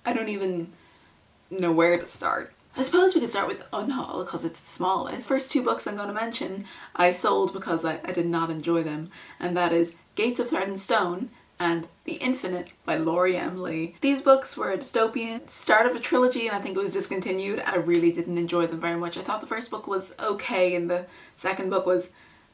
I don't even know where to start. I suppose we could start with Unhaul because it's the smallest. First two books I'm going to mention I sold because I did not enjoy them, and that is Gates of Thread and Stone and The Infinite by Laurie Emily. These books were a dystopian start of a trilogy, and I think it was discontinued. I really didn't enjoy them very much. I thought the first book was okay and the second book was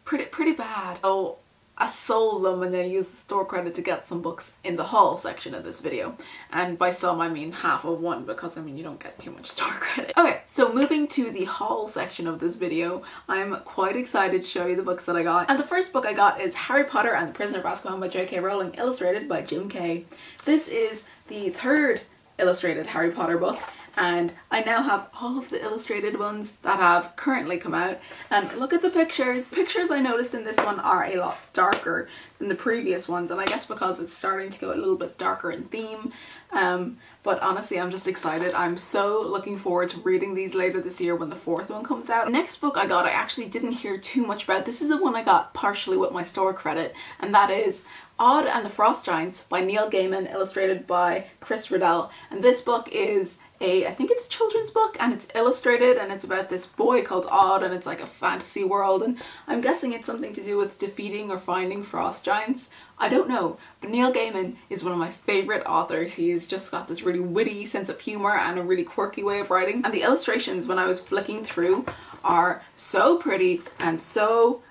pretty bad. Oh, I sold them and I used the store credit to get some books in the haul section of this video. And by some I mean half of one, because I mean you don't get too much store credit. Okay, so moving to the haul section of this video, I'm quite excited to show you the books that I got. And the first book I got is Harry Potter and the Prisoner of Azkaban by J.K. Rowling, illustrated by Jim Kay. This is the third illustrated Harry Potter book, and I now have all of the illustrated ones that have currently come out. And look at the pictures. The pictures I noticed in this one are a lot darker than the previous ones, and I guess because it's starting to go a little bit darker in theme. But honestly, I'm just excited. I'm so looking forward to reading these later this year when the fourth one comes out. The next book I got I actually didn't hear too much about. This is the one I got partially with my store credit, and that is Odd and the Frost Giants by Neil Gaiman, illustrated by Chris Riddell. And this book is I think it's a children's book, and it's illustrated, and it's about this boy called Odd, and it's like a fantasy world, and I'm guessing it's something to do with defeating or finding frost giants. I don't know, but Neil Gaiman is one of my favourite authors. He's just got this really witty sense of humour and a really quirky way of writing, and the illustrations when I was flicking through are so pretty and so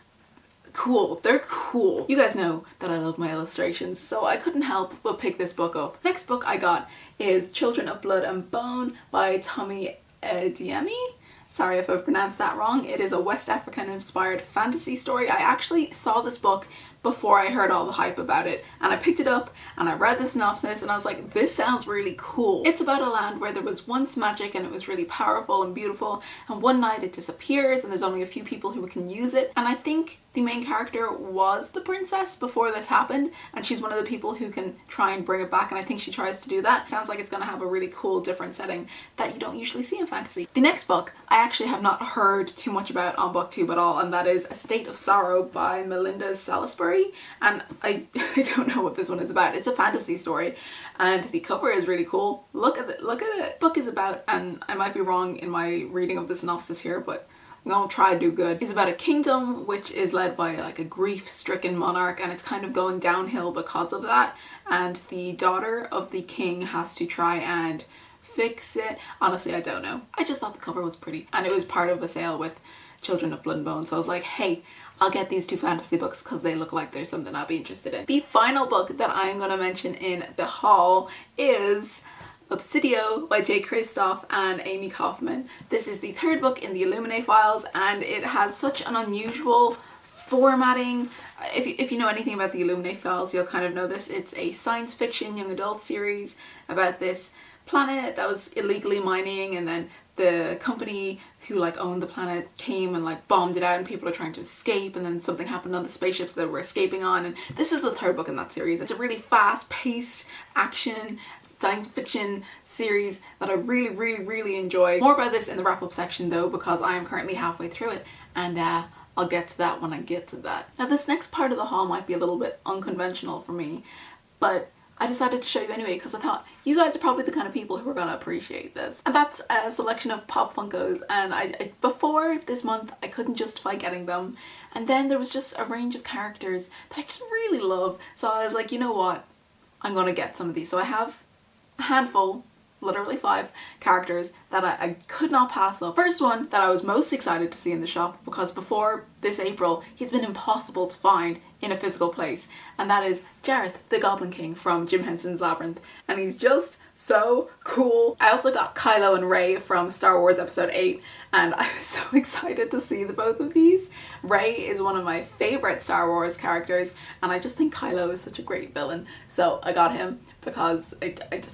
cool. They're cool. You guys know that I love my illustrations, so I couldn't help but pick this book up. Next book I got is Children of Blood and Bone by Tommy Adeyemi. Sorry if I've pronounced that wrong. It is a West African inspired fantasy story. I actually saw this book before I heard all the hype about it, and I picked it up and I read the synopsis and I was like, this sounds really cool. It's about a land where there was once magic and it was really powerful and beautiful, and one night it disappears and there's only a few people who can use it, and I think the main character was the princess before this happened, and she's one of the people who can try and bring it back, and I think she tries to do that. Sounds like it's going to have a really cool different setting that you don't usually see in fantasy. The next book I actually have not heard too much about on BookTube at all, and that is A State of Sorrow by Melinda Salisbury, and I don't know what this one is about. It's a fantasy story and the cover is really cool. Look at it. The book is about, and I might be wrong in my reading of the synopsis here, but I'm gonna try to do good. It's about a kingdom which is led by like a grief-stricken monarch, and it's kind of going downhill because of that, and the daughter of the king has to try and fix it. Honestly, I don't know. I just thought the cover was pretty, and it was part of a sale with Children of Blood and Bone, so I was like, hey, I'll get these two fantasy books because they look like there's something I'll be interested in. The final book that I'm going to mention in the haul is Obsidio by Jay Kristoff and Amy Kaufman. This is the third book in the e.m.m.a.f.a.g.a.n files, and it has such an unusual formatting. If you know anything about the e.m.m.a.f.a.g.a.n files, you'll kind of know this. It's a science fiction young adult series about this planet that was illegally mining, and then the company who like owned the planet came and like bombed it out, and people are trying to escape, and then something happened on the spaceships that we're escaping on, and this is the third book in that series. It's a really fast-paced action science fiction series that I really enjoy. More about this in the wrap-up section though, because I am currently halfway through it, and I'll get to that when I get to that. Now this next part of the haul might be a little bit unconventional for me, but I decided to show you anyway because I thought you guys are probably the kind of people who are going to appreciate this. And that's a selection of Pop Funkos, and I before this month I couldn't justify getting them, and then there was just a range of characters that I just really love, so I was like, you know what, I'm going to get some of these. So I have a handful, literally 5 characters that I could not pass up. First one that I was most excited to see in the shop, because before this April he's been impossible to find in a physical place, and that is Jareth the Goblin King from Jim Henson's Labyrinth, and he's just so cool. I also got Kylo and Rey from Star Wars Episode 8, and I was so excited to see the both of these. Rey is one of my favourite Star Wars characters, and I just think Kylo is such a great villain, so I got him because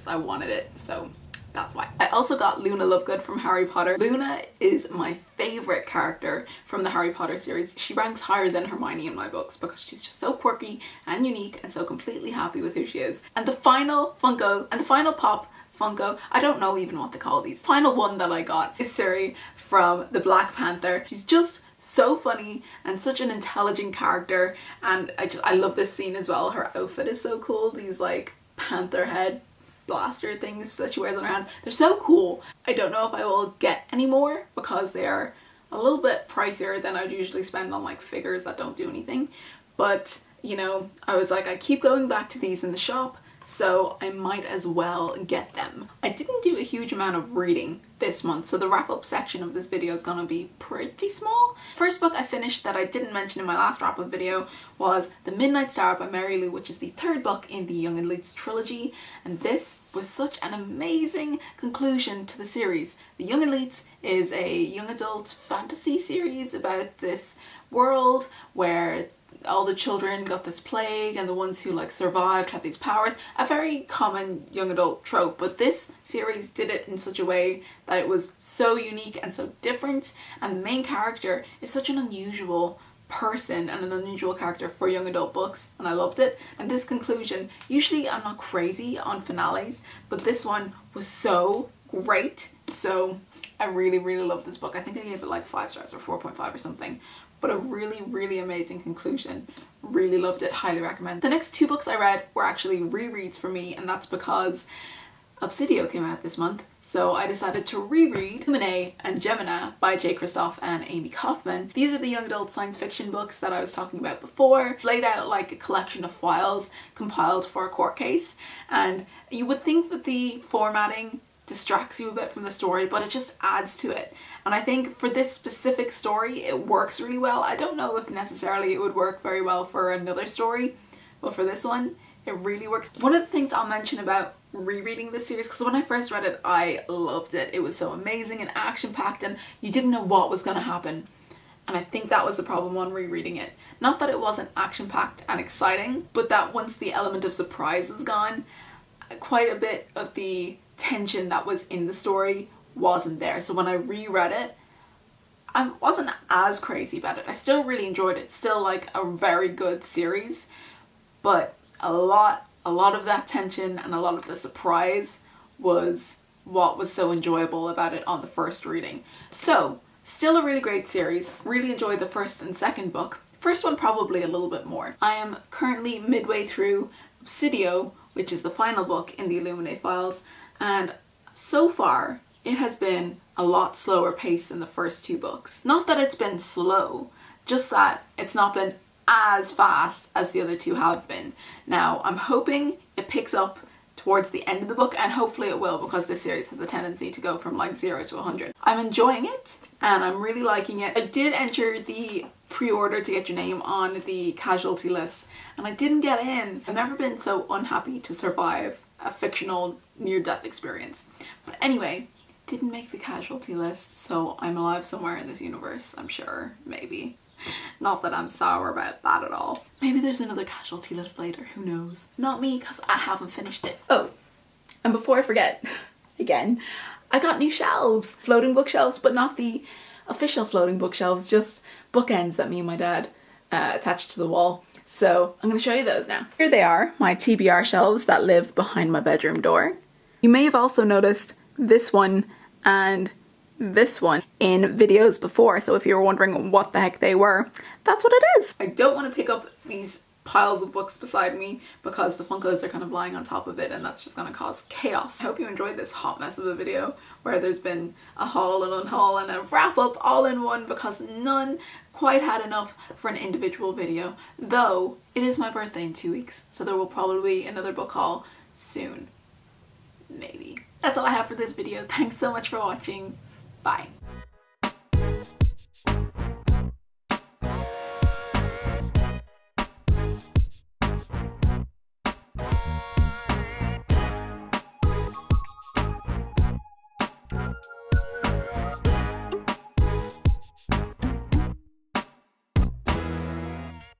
I wanted it, so that's why. I also got Luna Lovegood from Harry Potter. Luna is my favourite character from the Harry Potter series. She ranks higher than Hermione in my books because she's just so quirky and unique and so completely happy with who she is. And the final Funko, and the final Pop Funko, I don't know even what to call these. Final one that I got is Suri from the Black Panther. She's just so funny and such an intelligent character, and I love this scene as well. Her outfit is so cool. These like panther head blaster things that she wears on her hands. They're so cool. I don't know if I will get any more because they are a little bit pricier than I'd usually spend on like figures that don't do anything. But, you know, I was like, I keep going back to these in the shop, so I might as well get them. I didn't do a huge amount of reading this month, so the wrap-up section of this video is gonna be pretty small. First book I finished that I didn't mention in my last wrap-up video was The Midnight Star by Mary Lou, which is the third book in the Young Elites trilogy, and this was such an amazing conclusion to the series. The Young Elites is a young adult fantasy series about this world where all the children got this plague and the ones who like survived had these powers. A very common young adult trope, but this series did it in such a way that it was so unique and so different, and the main character is such an unusual person and an unusual character for young adult books, and I loved it. And this conclusion, usually I'm not crazy on finales, but this one was so great, so I really loved this book. I think I gave it like 5 stars or 4.5 or something, but a really amazing conclusion. Really loved it, highly recommend. The next 2 books I read were actually rereads for me, and that's because Obsidio came out this month, so I decided to reread e.m.m.a.f.a.g.a.n by J. Kristoff and Amy Kaufman. These are the young adult science fiction books that I was talking about before, laid out like a collection of files compiled for a court case, and you would think that the formatting distracts you a bit from the story, but it just adds to it. And I think for this specific story, it works really well. I don't know if necessarily it would work very well for another story, but for this one, it really works. One of the things I'll mention about rereading this series, because when I first read it, I loved it. It was so amazing and action-packed, and you didn't know what was going to happen. And I think that was the problem on rereading it. Not that it wasn't action-packed and exciting, but that once the element of surprise was gone, quite a bit of the tension that was in the story wasn't there. So when I reread it, I wasn't as crazy about it. I still really enjoyed it. Still like a very good series, but a lot of that tension and a lot of the surprise was what was so enjoyable about it on the first reading. So still a really great series. Really enjoyed the first and second book. First one probably a little bit more. I am currently midway through Obsidio, which is the final book in the Illuminae files, and so far it has been a lot slower paced than the first 2 books. Not that it's been slow, just that it's not been as fast as the other 2 have been. Now I'm hoping it picks up towards the end of the book, and hopefully it will, because this series has a tendency to go from like 0 to 100. I'm enjoying it and I'm really liking it. I did enter the pre-order to get your name on the casualty list and I didn't get in. I've never been so unhappy to survive a fictional near-death experience. But anyway, didn't make the casualty list, so I'm alive somewhere in this universe, I'm sure, maybe. Not that I'm sour about that at all. Maybe there's another casualty list later, who knows? Not me, because I haven't finished it. Oh, and before I forget, again, I got new shelves. Floating bookshelves, but not the official floating bookshelves, just bookends that me and my dad attached to the wall. So I'm going to show you those now. Here they are, my TBR shelves that live behind my bedroom door. You may have also noticed this one and this one in videos before, so if you were wondering what the heck they were, that's what it is. I don't want to pick up these piles of books beside me because the Funkos are kind of lying on top of it, and that's just going to cause chaos. I hope you enjoyed this hot mess of a video where there's been a haul, an unhaul, and a wrap up all in one, because none quite had enough for an individual video, though it is my birthday in 2 weeks, so there will probably be another book haul soon. Maybe. That's all I have for this video. Thanks so much for watching. Bye.